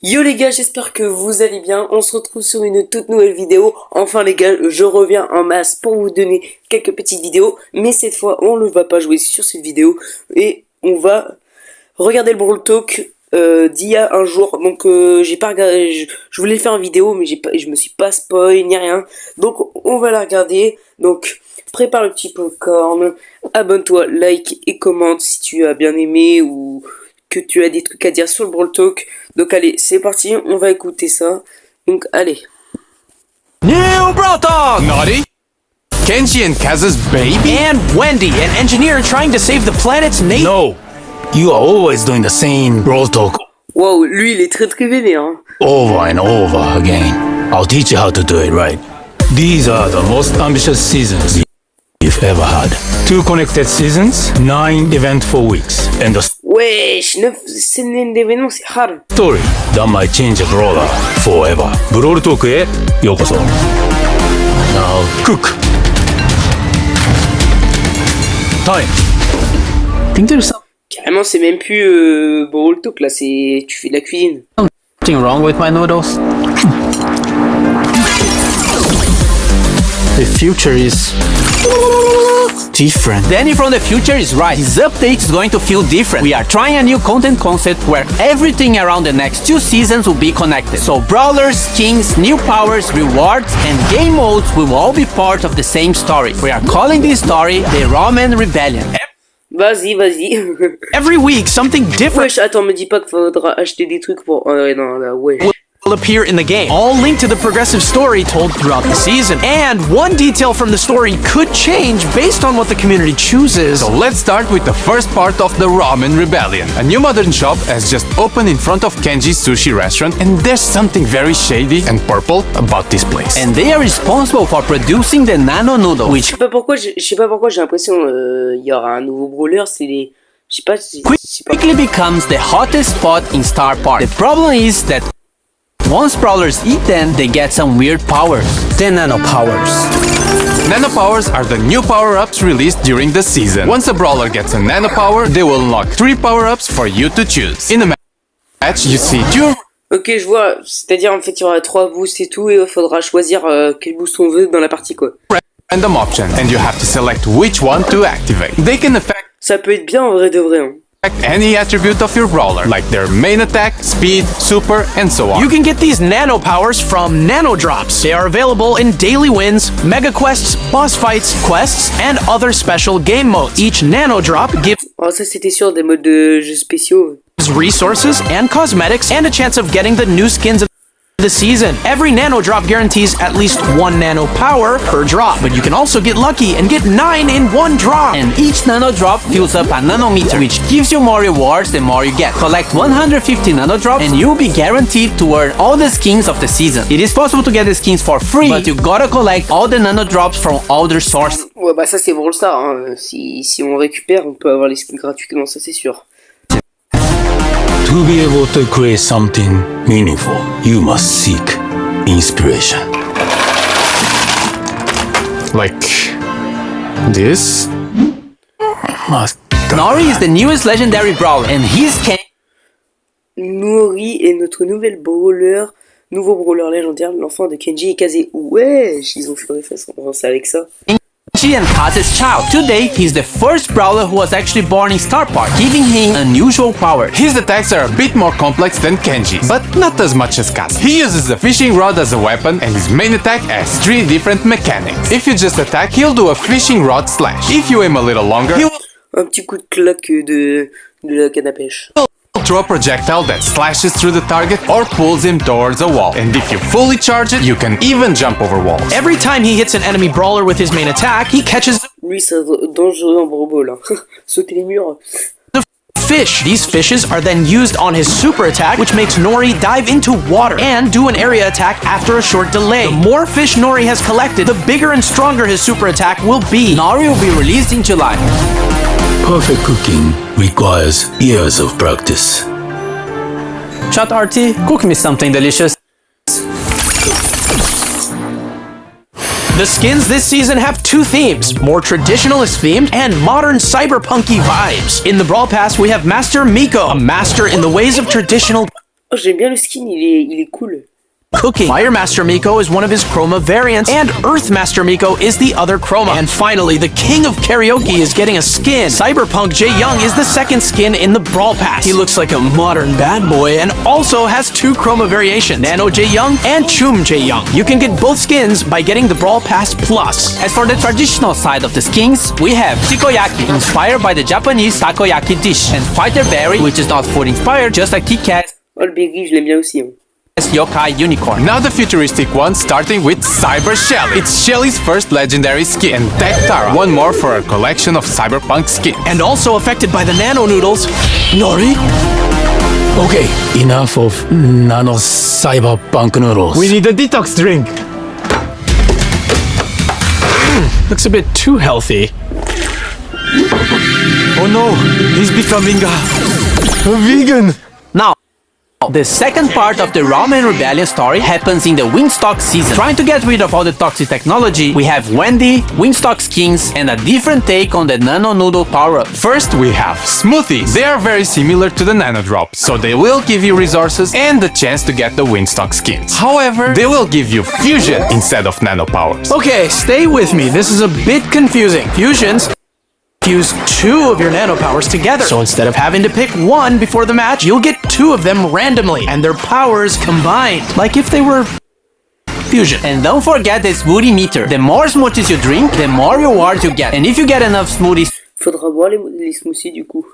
Yo les gars, j'espère que vous allez bien. On se retrouve sur une toute nouvelle vidéo. Enfin les gars, je reviens en masse pour vous donner quelques petites vidéos. Mais cette fois, on ne va pas jouer sur cette vidéo. Et on va regarder le Brawl Talk d'il y a un jour. Donc j'ai pas regardé, je voulais faire une vidéo, mais je me suis pas spoil ni rien. Donc on va la regarder. Donc prépare le petit popcorn, abonne-toi, like et commente si tu as bien aimé ou que tu as des trucs à dire sur le Brawl Talk. Donc allez, c'est parti, on va écouter ça. Donc allez. New Brawl Talk! Naughty, Kenji and Kaz's baby, and Wendy, an engineer trying to save the planet's nature. No, you are always doing the same Brawl Talk Wow, lui il est très vénère. Hein. over and over again. I'll teach you how to do it right. These are the most ambitious seasons you've ever had. 2 connected seasons, 9 eventful weeks, and the Wesh, 9 scènes d'événements, c'est hard. story that might change a brawler forever. Brawl Talk へようこそ。Now cook. Time. Think there's Carrément, c'est même plus Brawl Talk là, c'est tu fais de la cuisine. something wrong with my noodles. The future is different. Danny from the future is right. His update is going to feel different. We are trying a new content concept where everything around the next 2 seasons will be connected. So brawlers, skins, new powers, rewards, and game modes will all be part of the same story. We are calling this story the Ramen Rebellion. Vas-y. Every week, something different Wesh, attends, me dis pas qu'il faudra acheter des trucs pour... ouais, non, là, ouais. will appear in the game, all linked to the progressive story told throughout the season. And one detail from the story could change based on what the community chooses. So let's start with the first part of the Ramen Rebellion. A new modern shop has just opened in front of Kenji's sushi restaurant, and there's something very shady and purple about this place. And they are responsible for producing the nano noodle, Je which sais pas pourquoi j'ai l'impression il y aura un nouveau brawler, c'est les... Je sais pas. quickly becomes the hottest spot in Star Park. The problem is that once brawlers eat them, they get some weird powers. The nano powers. Nano powers are the new power-ups released during the season. Once a brawler gets a nano power, they will unlock 3 power-ups for you to choose. In the match, you see 2 Ok, je vois. C'est-à-dire en fait il y aura 3 boosts et tout et il faudra choisir quel boost on veut dans la partie quoi. random options, and you have to select which one to activate. They can affect Ça peut être bien en vrai de vrai. Hein. any attribute of your brawler, like their main attack, speed, super, and so on. You can get these nano powers from nano drops. They are available in daily wins, mega quests, boss fights, quests, and other special game modes. Each nano drop gives Oh, ça c'était sûr des modes de jeux spéciaux. resources and cosmetics and a chance of getting the new skins of the season. Every nano drop guarantees at least 1 nano power per drop, but you can also get lucky and get 9 in 1 drop. And each nano drop fills up a nanometer, which gives you more rewards the more you get. Collect 150 nano drops and you'll be guaranteed to earn all the skins of the season. It is possible to get the skins for free, but you gotta collect all the nano drops from other sources. Ouais bah ça c'est Brawl Stars. Hein. Si on récupère, on peut avoir les skins gratuitement, ça c'est sûr. To be able to create something meaningful, you must seek inspiration. Like this? Nori is the newest legendary brawler, and he's Nori est notre nouveau brawler légendaire, l'enfant de Kenji et Kaze. Ouais, ils ont fait le référence avec ça. Kenji and Kaz's child. Today, he's the first brawler who was actually born in Star Park, giving him unusual power. His attacks are a bit more complex than Kenji's, but not as much as Kaz. He uses the fishing rod as a weapon, and his main attack has 3 different mechanics. If you just attack, he'll do a fishing rod slash. If you aim a little longer, he will Un petit coup de claque de la canne à pêche. throw a projectile that slashes through the target or pulls him towards a wall. And if you fully charge it, you can even jump over walls. Every time he hits an enemy brawler with his main attack, he catches Lui c'est dangereux en Brawl là. Sauter les murs. fish. These fishes are then used on his super attack, which makes Nori dive into water and do an area attack after a short delay. The more fish Nori has collected, the bigger and stronger his super attack will be. Nori will be released in July. Perfect cooking requires years of practice. Chat RT, cook me something delicious. The skins this season have 2 themes, more traditionalist themed and modern cyberpunky vibes. In the Brawl Pass, we have Master Miko, a master in the ways of traditional Oh, j'aime bien le skin, il est cool. Cooking. Fire Master Miko is one of his chroma variants, and Earth Master Miko is the other chroma. And finally, the king of karaoke is getting a skin. Cyberpunk Jae Young is the second skin in the Brawl Pass. He looks like a modern bad boy and also has two chroma variations, Nano Jae Young and Chum Jae Young. You can get both skins by getting the Brawl Pass Plus. As for the traditional side of the skins, we have takoyaki, inspired by the Japanese takoyaki dish, and fighter berry, which is not food inspired, just like Kit Kat. Oh, le berry, je l'aime bien aussi. Hein. Yokai Unicorn. Now the futuristic one, starting with Cyber Shelly. It's Shelly's first legendary skin, and Tech Tara, one more for our collection of cyberpunk skins. And also affected by the nano noodles, Nori. Okay, enough of nano cyberpunk noodles. We need a detox drink. Looks a bit too healthy. Oh no, he's becoming a vegan. Now, the second part of the Ramen Rebellion story happens in the Wingstock season. Trying to get rid of all the toxic technology, we have Wendy, Wingstock skins, and a different take on the Nano Noodle power-up. First, we have smoothies. They are very similar to the Nano Drop, so they will give you resources and the chance to get the Wingstock skins. However, they will give you fusion instead of nano powers. Okay, stay with me. This is a bit confusing. Fusions fuse two of your nano powers together. So instead of having to pick one before the match, you'll get two of them randomly, and their powers combined, like if they were fusion. And don't forget the smoothie meter. The more smoothies you drink, the more rewards you get. And if you get enough smoothies Faudra boire les smoothies du coup.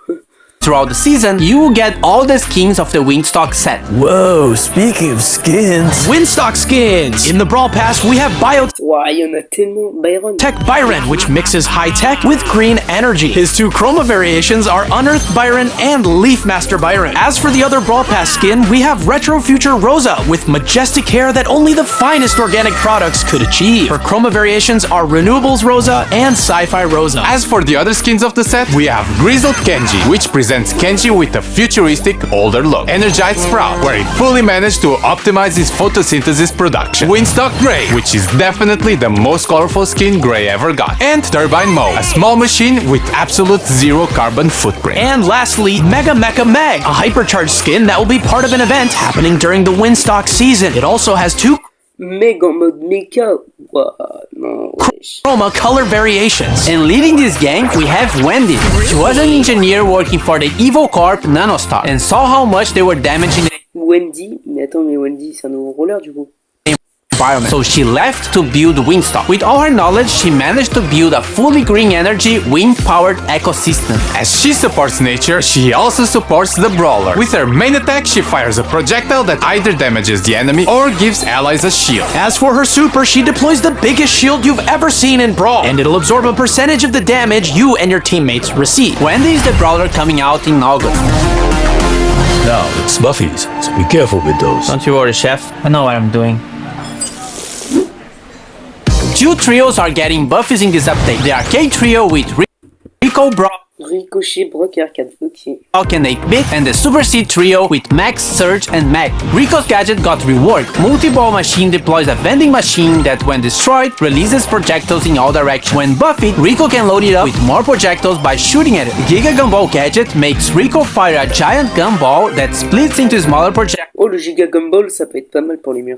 throughout the season, you will get all the skins of the Wingstock set. Whoa, speaking of skins. Wingstock skins! In the Brawl Pass, we have Biotech Ouah, il y en a tellement. Byron. Byron, which mixes high-tech with green energy. His two chroma variations are Unearthed Byron and Leaf Master Byron. As for the other Brawl Pass skin, we have Retro Future Rosa, with majestic hair that only the finest organic products could achieve. Her chroma variations are Renewables Rosa and Sci-Fi Rosa. As for the other skins of the set, we have Grizzled Kenji, which presents Kenji with a futuristic, older look. Energized Sprout, where he fully managed to optimize his photosynthesis production. Wingstock Gray, which is definitely the most colorful skin Gray ever got. And Turbine Mo, a small machine with absolute zero carbon footprint. And lastly, Mega Mecha Meg, a hypercharged skin that will be part of an event happening during the Wingstock season. It also has two Meg en mode mecha. Ouah, non, wesh. chroma color variations. And leading this gang, we have Wendy. She was an engineer working for the Evil Corp Nanostar and saw how much they were damaging the Wendy. Mais attends, mais Wendy, c'est un nouveau roller du coup. environment. So she left to build Wingstock. With all her knowledge, she managed to build a fully green energy, wind-powered ecosystem. As she supports nature, she also supports the brawler. With her main attack, she fires a projectile that either damages the enemy or gives allies a shield. As for her super, she deploys the biggest shield you've ever seen in Brawl, and it'll absorb a percentage of the damage you and your teammates receive. Wendy is the brawler coming out in August. Now it's Buffy's, so be careful with those. Don't you worry, chef. I know what I'm doing. Two trios are getting buffies in this update. The arcade trio with Rico, Brock, Ricochet, Brock et Arcade. Ok. and 8-bit, and the Super Seed trio with Max, Surge, and Mag. Rico's gadget got reworked. Multi-ball machine deploys a vending machine that, when destroyed, releases projectiles in all directions. When buffed, Rico can load it up with more projectiles by shooting at it. Giga Gumball gadget makes Rico fire a giant gumball that splits into smaller projectiles Oh, le Giga Gumball, ça peut être pas mal pour les murs.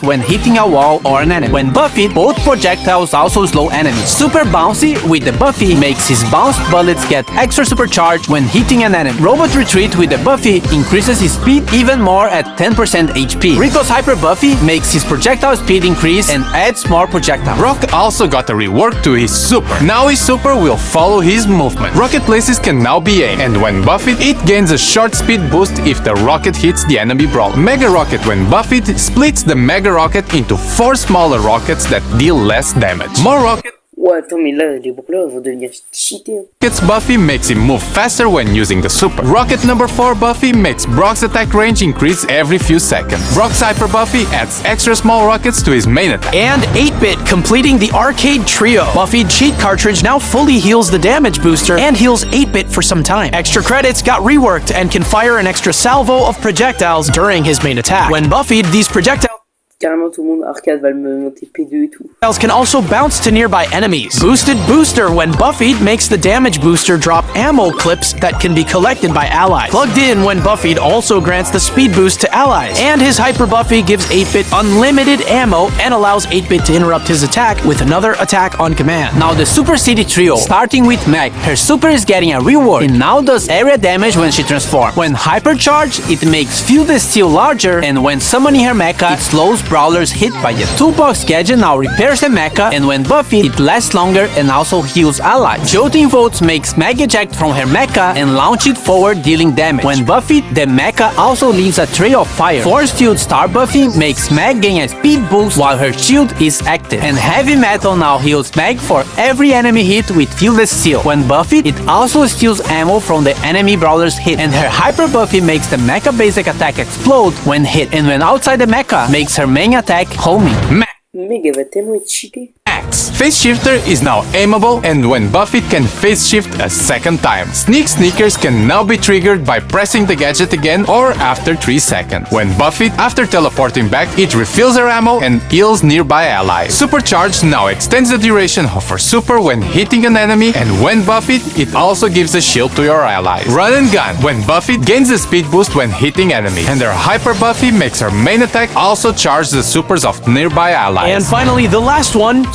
when hitting a wall or an enemy. When buffed, both projectiles also slow enemies. Super Bouncy with the Buffy makes his bounced bullets get extra supercharged when hitting an enemy. Robot Retreat with the Buffy increases his speed even more at 10% HP. Rico's Hyper Buffy makes his projectile speed increase and adds more projectiles. Brock also got a rework to his super. Now his super will follow his movement. Rocket places can now be aimed, and when buffed, it gains a short speed boost if the rocket hits the enemy brawler. Mega Rocket, when buffed, splits the Mega Rocket into 4 smaller rockets that deal less damage. More rockets Ouais, attends, mais là, les brawlers vont devenir cheatés. Hein. Buffy makes him move faster when using the super. Rocket number 4 Buffy makes Brock's attack range increase every few seconds. Brock's Hyper Buffy adds extra small rockets to his main attack. And 8-bit completing the arcade trio. Buffy cheat cartridge now fully heals the damage booster and heals 8-bit for some time. Extra credits got reworked and can fire an extra salvo of projectiles during his main attack. When buffied, these projectiles Carrément tout le monde, arcade va me monter P2 et tout. Can also bounce to nearby enemies. Boosted Booster, when buffied, makes the damage booster drop ammo clips that can be collected by allies. Plugged in, when buffied, also grants the speed boost to allies. And his Hyper Buffy gives 8-bit unlimited ammo and allows 8-bit to interrupt his attack with another attack on command. Now the Super City Trio, starting with Meg. Her super is getting a rework and now does area damage when she transforms. When hypercharged, it makes Field Steel larger, and when summoning her mecha, it slows brawlers hit by a toolbox gadget now repairs the mecha, and when buffed, it lasts longer and also heals allies. Jolting Volts makes Meg eject from her mecha and launch it forward, dealing damage. When buffed, the mecha also leaves a trail of fire. Force Field Star buffing makes Meg gain a speed boost while her shield is active. And Heavy Metal now heals Meg for every enemy hit with Fieldless Steel. When buffed, it also steals ammo from the enemy brawler's hit. And her Hyper Buffy makes the mecha basic attack explode when hit. And when outside the mecha, makes her main attack homing. Mec, elle va tellement être cheatée. Phase Shifter is now aimable, and when buffed can phase shift a second time. Sneakers can now be triggered by pressing the gadget again or after 3 seconds. When buffed, after teleporting back, it refills her ammo and heals nearby allies. Supercharged now extends the duration of her super when hitting an enemy, and when buffed, it also gives a shield to your allies. Run and Gun, when buffed, gains a speed boost when hitting enemy, and her Hyper Buffy makes her main attack also charge the supers of nearby allies. And finally, the last one,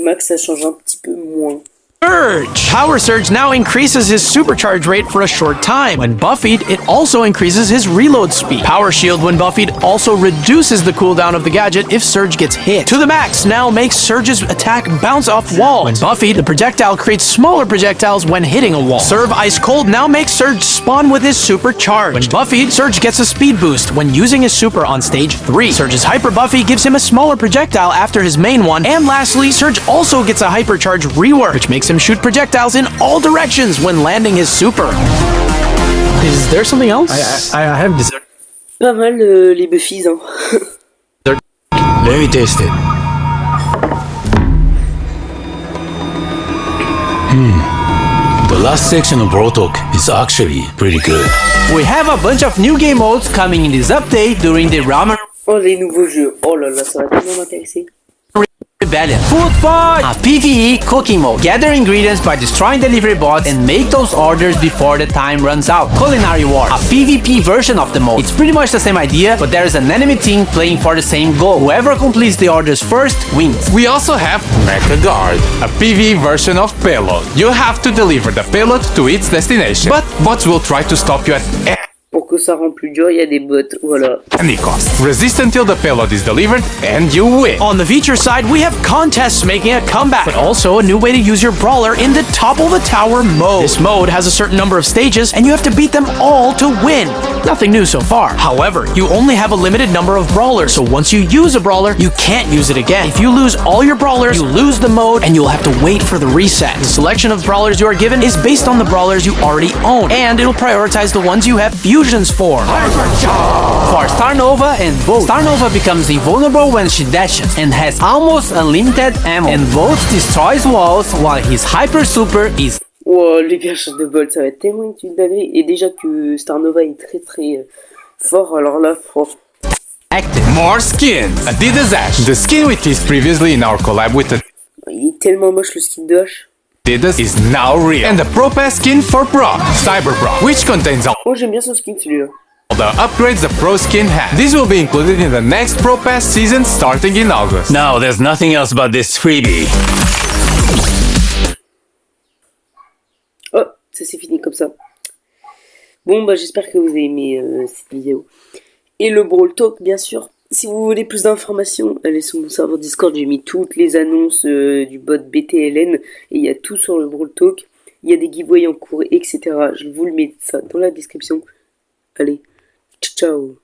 Max, ça change un petit peu moins. Surge! Power Surge now increases his supercharge rate for a short time. When buffied, it also increases his reload speed. Power Shield, when buffied, also reduces the cooldown of the gadget if Surge gets hit. To the max now makes Surge's attack bounce off walls. When buffied, the projectile creates smaller projectiles when hitting a wall. Serve Ice Cold now makes Surge spawn with his super charge. When buffied, Surge gets a speed boost when using his super on stage 3. Surge's Hyper Buffy gives him a smaller projectile after his main one. And lastly, Surge also gets a Hypercharge rework, which makes him shoot projectiles in all directions when landing his super. Is there something else? I have this. Pas mal les Buffies, hein. Let me taste it. The last section of Brawl Talk is actually pretty good. We have a bunch of new game modes coming in this update during the Ramen Oh, les nouveaux jeux. Oh là là, ça va tellement m'intéresser. Rebellion. Food Fight! A PvE cooking mode. Gather ingredients by destroying delivery bots and make those orders before the time runs out. Culinary War. A PvP version of the mode. It's pretty much the same idea, but there is an enemy team playing for the same goal. Whoever completes the orders first wins. We also have Mecha Guard, a PvE version of Payload. You have to deliver the payload to its destination, but bots will try to stop you at Pour que ça rende plus dur, il y a des bots, voilà. any cost. Resist until the payload is delivered and you win. On the feature side, we have contests making a comeback, but also a new way to use your brawler in the Topple the Tower mode. This mode has a certain number of stages, and you have to beat them all to win. Nothing new so far. However, you only have a limited number of brawlers, so once you use a brawler, you can't use it again. If you lose all your brawlers, you lose the mode, and you'll have to wait for the reset. The selection of brawlers you are given is based on the brawlers you already own, and it'll prioritize the ones you have fusions for. For Star Nova and Volt, Star Nova becomes invulnerable when she dashes and has almost unlimited ammo, and Volt destroys walls while his Hyper Super is Wow, les pierres de bol, ça va être tellement une dinguerie. Et déjà que Star Nova est très très fort, alors là, oh. active. More skins. Adidas Ash, the skin we teased previously in our collab with Il est tellement moche le skin de H. Adidas is now real. And the Pro Pass skin for Brock, Cyber Brock, which contains all Oh, j'aime bien son skin celui-là. the upgrades the Pro skin has. This will be included in the next Pro Pass season starting in August. Now there's nothing else but this freebie. Oh, ça c'est fini comme ça. Bon, bah j'espère que vous avez aimé cette vidéo. Et le Brawl Talk, bien sûr. Si vous voulez plus d'informations, allez sur mon serveur Discord, j'ai mis toutes les annonces du bot BTLN. Et il y a tout sur le Brawl Talk. Il y a des giveaways en cours, etc. Je vous le mets ça dans la description. Allez, ciao ciao.